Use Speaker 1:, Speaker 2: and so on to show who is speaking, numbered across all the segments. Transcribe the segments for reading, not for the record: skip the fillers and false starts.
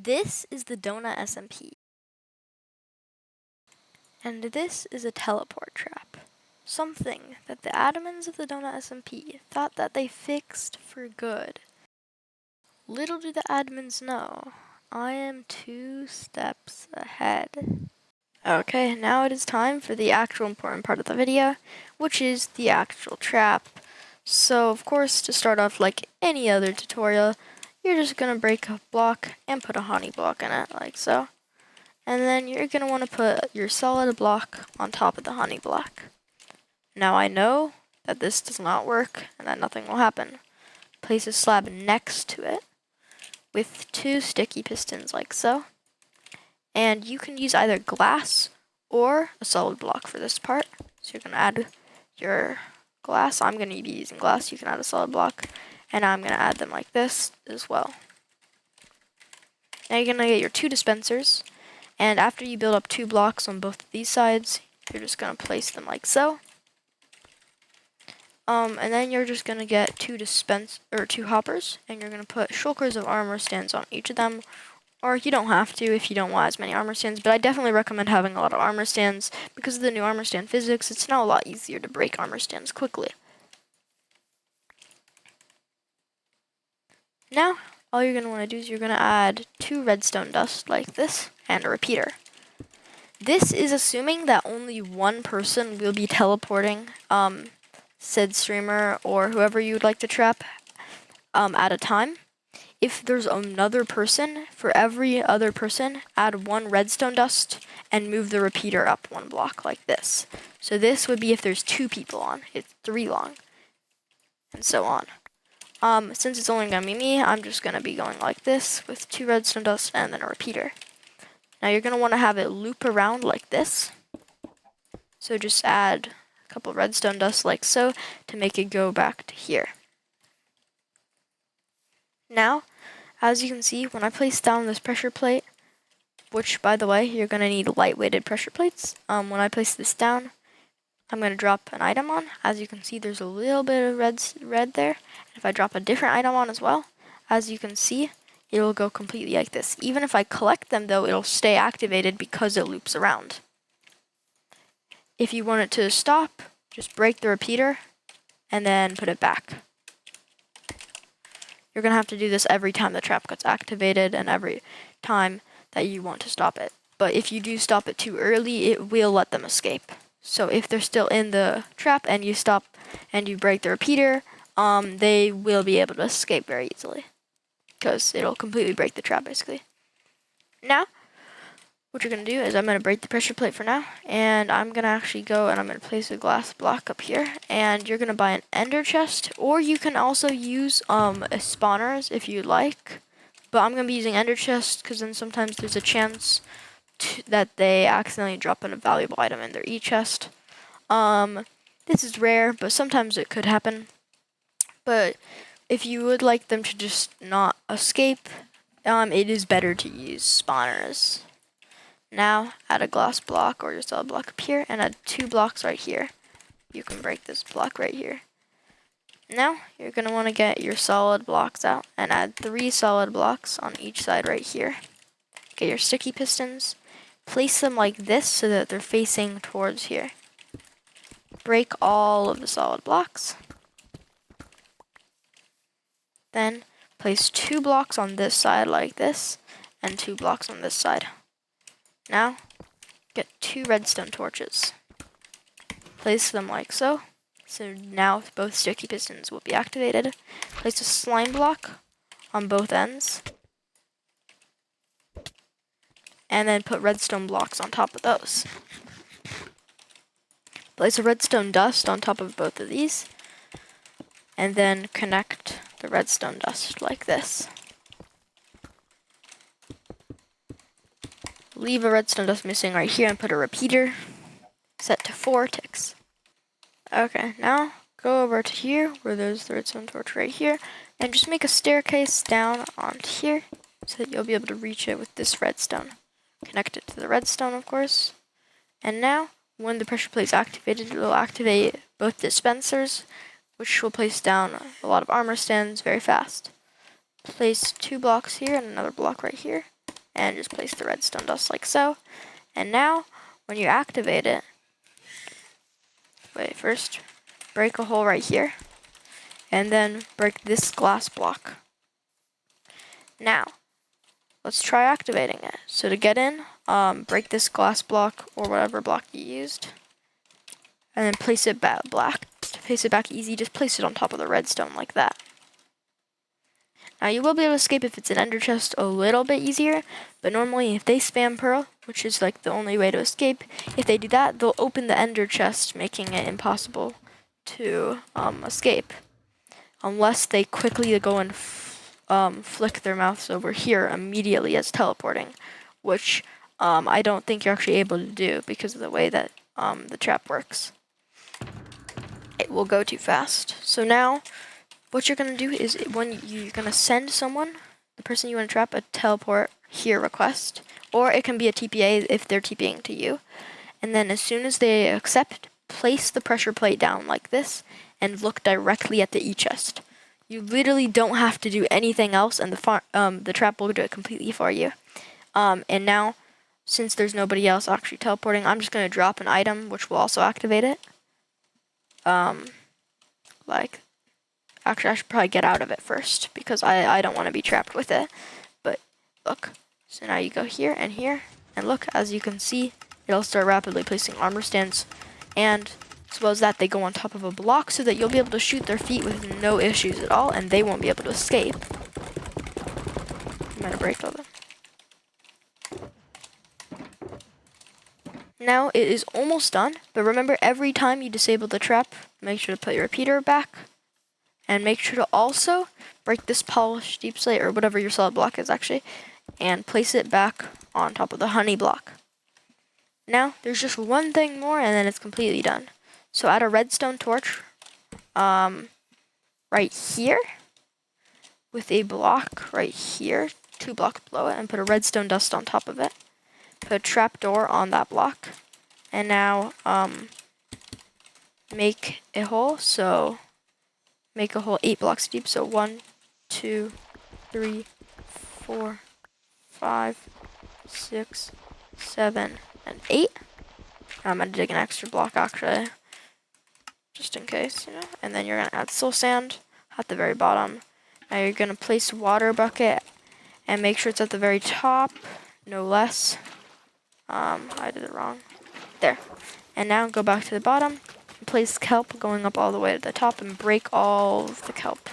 Speaker 1: This is the DONUT SMP, and this is a teleport trap. Something that the admins of the DONUT SMP thought that they fixed for good. Little do the admins know, I am 2 steps ahead. Okay, now it is time for the actual important part of the video, which is the actual trap. So, of course, to start off like any other tutorial, you're just going to break a block and put a honey block in it, like so. And then you're going to want to put your solid block on top of the honey block. Now I know that this does not work and that nothing will happen. Place a slab next to it with 2 sticky pistons, like so. And you can use either glass or a solid block for this part. So you're going to add your glass. I'm going to be using glass. You can add a solid block. And I'm going to add them like this as well. Now you're going to get your 2 dispensers. And after you build up 2 blocks on both of these sides, you're just going to place them like so. And then you're just going to get 2 hoppers. And you're going to put shulkers of armor stands on each of them. Or you don't have to if you don't want as many armor stands, but I definitely recommend having a lot of armor stands. Because of the new armor stand physics, it's now a lot easier to break armor stands quickly. Now, all you're going to want to do is you're going to add 2 redstone dust like this, and a repeater. This is assuming that only one person will be teleporting said streamer or whoever you would like to trap at a time. If there's another person, for every other person, add 1 redstone dust and move the repeater up 1 block like this. So this would be if there's 2 people on. It's 3 long. And so on. Since it's only going to be me, I'm just going to be going like this with 2 redstone dust and then a repeater. Now you're going to want to have it loop around like this. So just add a couple redstone dust like so to make it go back to here. Now, as you can see, when I place down this pressure plate, which, by the way, you're going to need light-weighted pressure plates. When I place this down, I'm going to drop an item on. As you can see, there's a little bit of red there. And if I drop a different item on as well, as you can see, it will go completely like this. Even if I collect them, though, it'll stay activated because it loops around. If you want it to stop, just break the repeater and then put it back. You're going to have to do this every time the trap gets activated and every time that you want to stop it. But if you do stop it too early, it will let them escape. So if they're still in the trap and you stop and you break the repeater, they will be able to escape very easily. Because it'll completely break the trap, basically. Now, what you're going to do is I'm going to break the pressure plate for now. And I'm going to actually go and I'm going to place a glass block up here. And you're going to buy an ender chest. Or you can also use spawners if you like. But I'm going to be using ender chests because then sometimes there's a chance that they accidentally drop in a valuable item in their e-chest. This is rare, but sometimes it could happen. But if you would like them to just not escape, it is better to use spawners. Now, add a glass block or your solid block up here, and add 2 blocks right here. You can break this block right here. Now, you're going to want to get your solid blocks out and add 3 solid blocks on each side right here. Get your sticky pistons. Place them like this so that they're facing towards here. Break all of the solid blocks. Then place 2 blocks on this side like this and 2 blocks on this side. Now get 2 redstone torches. Place them like so. So now both sticky pistons will be activated. Place a slime block on both ends. And then put redstone blocks on top of those. Place a redstone dust on top of both of these. And then connect the redstone dust like this. Leave a redstone dust missing right here and put a repeater. Set to 4 ticks. Okay, now go over to here where there's the redstone torch right here. And just make a staircase down onto here so that you'll be able to reach it with this redstone. Connect it to the redstone, of course. And now, when the pressure plate is activated, it will activate both dispensers, which will place down a lot of armor stands very fast. Place 2 blocks here and another block right here. and just place the redstone dust like so. And now, when you activate it, first break a hole right here, and then break this glass block. Now, let's try activating it. So to get in, break this glass block or whatever block you used, and then place it back black. To place it back easy, just place it on top of the redstone like that. Now you will be able to escape if it's an ender chest a little bit easier, but normally if they spam pearl, which is like the only way to escape, if they do that, they'll open the ender chest, making it impossible to escape. Unless they quickly go and flick their mouths over here immediately as teleporting, which I don't think you're actually able to do because of the way that the trap works. It will go too fast. So now, what you're going to do is when you're going to send someone, the person you want to trap, a teleport here request, or it can be a TPA if they're TPing to you. And then as soon as they accept, place the pressure plate down like this and look directly at the E-chest. You literally don't have to do anything else, and the trap will do it completely for you. And now, since there's nobody else actually teleporting, I'm just going to drop an item, which will also activate it. Actually, I should probably get out of it first, because I don't want to be trapped with it. But, look. So now you go here, and look, as you can see, it'll start rapidly placing armor stands, and as well as that, they go on top of a block so that you'll be able to shoot their feet with no issues at all, and they won't be able to escape. I'm going to break all them. Now it is almost done, but remember, every time you disable the trap, make sure to put your repeater back, and make sure to also break this polished deep slate, or whatever your solid block is actually, and place it back on top of the honey block. Now, there's just one thing more, and then it's completely done. So add a redstone torch right here with a block right here, 2 blocks below it, and put a redstone dust on top of it. Put a trapdoor on that block, and now make a hole. So make a hole 8 blocks deep. So 1, 2, 3, 4, 5, 6, 7, and 8. I'm gonna dig an extra block actually, just in case, you know. And then you're gonna add soul sand at the very bottom. Now you're gonna place a water bucket and make sure it's at the very top, no less. I did it wrong. There. And now go back to the bottom, place kelp going up all the way to the top, and break all of the kelp.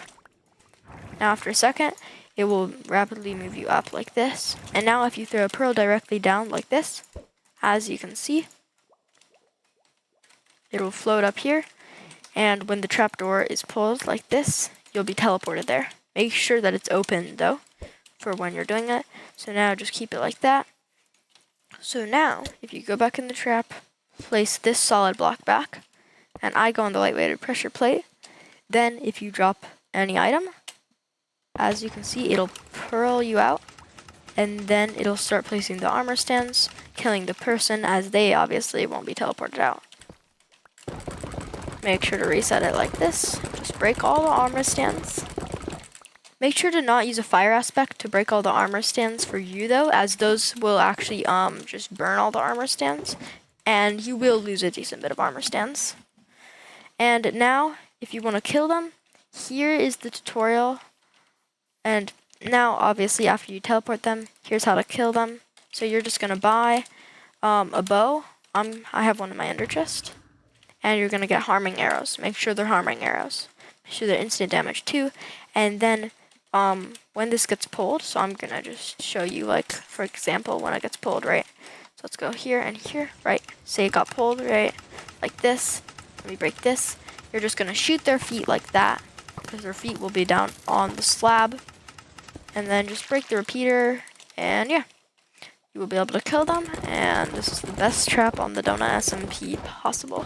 Speaker 1: Now after a second, it will rapidly move you up like this. And now if you throw a pearl directly down like this, as you can see, it will float up here. And when the trapdoor is pulled like this, you'll be teleported there. Make sure that it's open though, for when you're doing it. So now just keep it like that. So now, if you go back in the trap, place this solid block back, and I go on the lightweighted pressure plate. Then if you drop any item, as you can see, it'll pearl you out, and then it'll start placing the armor stands, killing the person, as they obviously won't be teleported out. Make sure to reset it like this. Just break all the armor stands. Make sure to not use a fire aspect to break all the armor stands for you though, as those will actually just burn all the armor stands, and you will lose a decent bit of armor stands. And now, if you want to kill them, here is the tutorial. And now, obviously, after you teleport them, here's how to kill them. So you're just gonna buy a bow. I have one in my ender chest, and you're gonna get harming arrows. Make sure they're harming arrows. Make sure they're instant damage too. And then when this gets pulled, so I'm gonna just show you, like, for example, when it gets pulled, right? So let's go here and here, right? Say it got pulled, right? Like this. Let me break this. You're just gonna shoot their feet like that, because their feet will be down on the slab. And then just break the repeater, and yeah, you will be able to kill them. And this is the best trap on the Donut SMP possible.